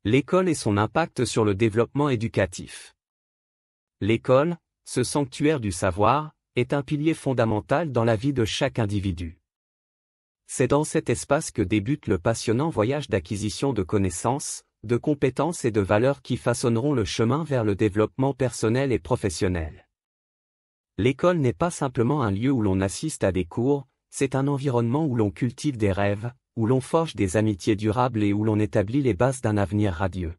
L'école et son impact sur le développement éducatif. L'école, ce sanctuaire du savoir, est un pilier fondamental dans la vie de chaque individu. C'est dans cet espace que débute le passionnant voyage d'acquisition de connaissances, de compétences et de valeurs qui façonneront le chemin vers le développement personnel et professionnel. L'école n'est pas simplement un lieu où l'on assiste à des cours, c'est un environnement où l'on cultive des rêves, où l'on forge des amitiés durables et où l'on établit les bases d'un avenir radieux.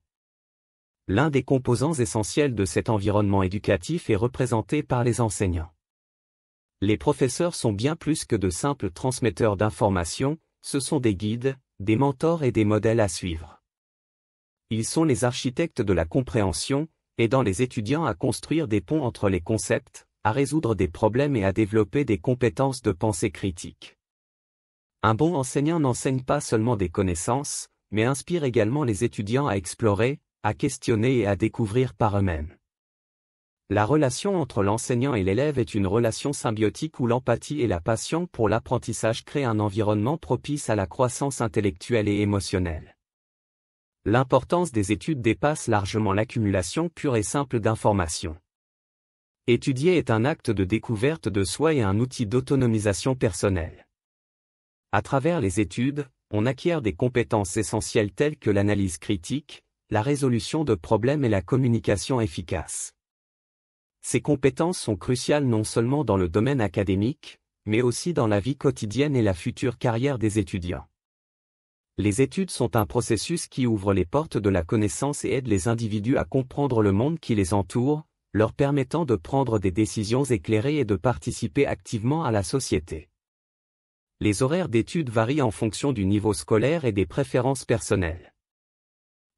L'un des composants essentiels de cet environnement éducatif est représenté par les enseignants. Les professeurs sont bien plus que de simples transmetteurs d'informations, ce sont des guides, des mentors et des modèles à suivre. Ils sont les architectes de la compréhension, aidant les étudiants à construire des ponts entre les concepts, à résoudre des problèmes et à développer des compétences de pensée critique. Un bon enseignant n'enseigne pas seulement des connaissances, mais inspire également les étudiants à explorer, à questionner et à découvrir par eux-mêmes. La relation entre l'enseignant et l'élève est une relation symbiotique où l'empathie et la passion pour l'apprentissage créent un environnement propice à la croissance intellectuelle et émotionnelle. L'importance des études dépasse largement l'accumulation pure et simple d'informations. Étudier est un acte de découverte de soi et un outil d'autonomisation personnelle. À travers les études, on acquiert des compétences essentielles telles que l'analyse critique, la résolution de problèmes et la communication efficace. Ces compétences sont cruciales non seulement dans le domaine académique, mais aussi dans la vie quotidienne et la future carrière des étudiants. Les études sont un processus qui ouvre les portes de la connaissance et aide les individus à comprendre le monde qui les entoure, leur permettant de prendre des décisions éclairées et de participer activement à la société. Les horaires d'études varient en fonction du niveau scolaire et des préférences personnelles.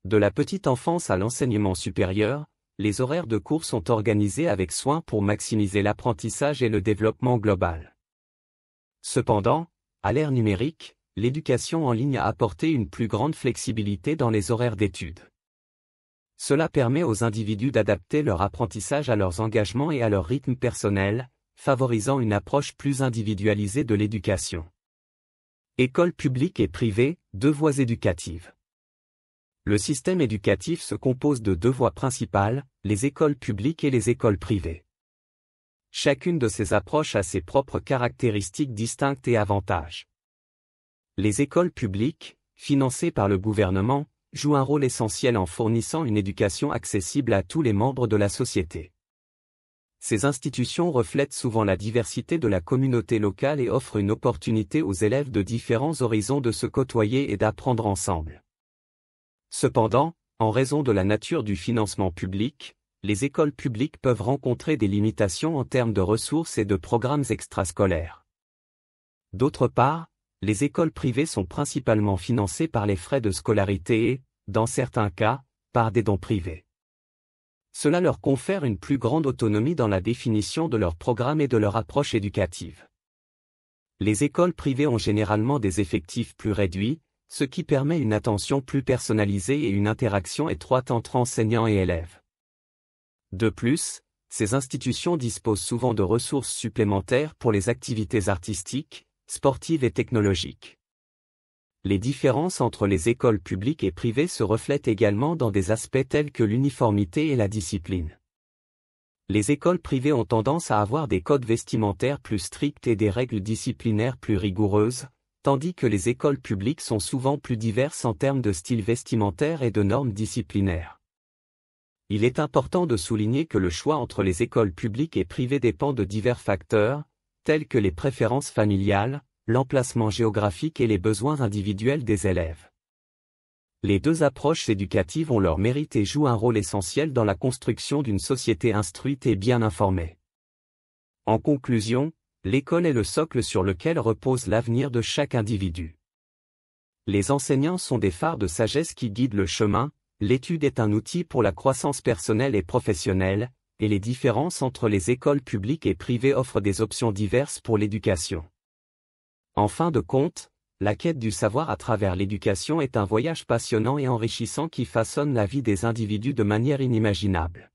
De la petite enfance à l'enseignement supérieur, les horaires de cours sont organisés avec soin pour maximiser l'apprentissage et le développement global. Cependant, à l'ère numérique, l'éducation en ligne a apporté une plus grande flexibilité dans les horaires d'études. Cela permet aux individus d'adapter leur apprentissage à leurs engagements et à leur rythme personnel, favorisant une approche plus individualisée de l'éducation. École publique et privée, deux voies éducatives. Le système éducatif se compose de deux voies principales, les écoles publiques et les écoles privées. Chacune de ces approches a ses propres caractéristiques distinctes et avantages. Les écoles publiques, financées par le gouvernement, jouent un rôle essentiel en fournissant une éducation accessible à tous les membres de la société. Ces institutions reflètent souvent la diversité de la communauté locale et offrent une opportunité aux élèves de différents horizons de se côtoyer et d'apprendre ensemble. Cependant, en raison de la nature du financement public, les écoles publiques peuvent rencontrer des limitations en termes de ressources et de programmes extrascolaires. D'autre part, les écoles privées sont principalement financées par les frais de scolarité et, dans certains cas, par des dons privés. Cela leur confère une plus grande autonomie dans la définition de leur programme et de leur approche éducative. Les écoles privées ont généralement des effectifs plus réduits, ce qui permet une attention plus personnalisée et une interaction étroite entre enseignants et élèves. De plus, ces institutions disposent souvent de ressources supplémentaires pour les activités artistiques, sportives et technologiques. Les différences entre les écoles publiques et privées se reflètent également dans des aspects tels que l'uniformité et la discipline. Les écoles privées ont tendance à avoir des codes vestimentaires plus stricts et des règles disciplinaires plus rigoureuses, tandis que les écoles publiques sont souvent plus diverses en termes de style vestimentaire et de normes disciplinaires. Il est important de souligner que le choix entre les écoles publiques et privées dépend de divers facteurs, tels que les préférences familiales, l'emplacement géographique et les besoins individuels des élèves. Les deux approches éducatives ont leur mérite et jouent un rôle essentiel dans la construction d'une société instruite et bien informée. En conclusion, l'école est le socle sur lequel repose l'avenir de chaque individu. Les enseignants sont des phares de sagesse qui guident le chemin, l'étude est un outil pour la croissance personnelle et professionnelle, et les différences entre les écoles publiques et privées offrent des options diverses pour l'éducation. En fin de compte, la quête du savoir à travers l'éducation est un voyage passionnant et enrichissant qui façonne la vie des individus de manière inimaginable.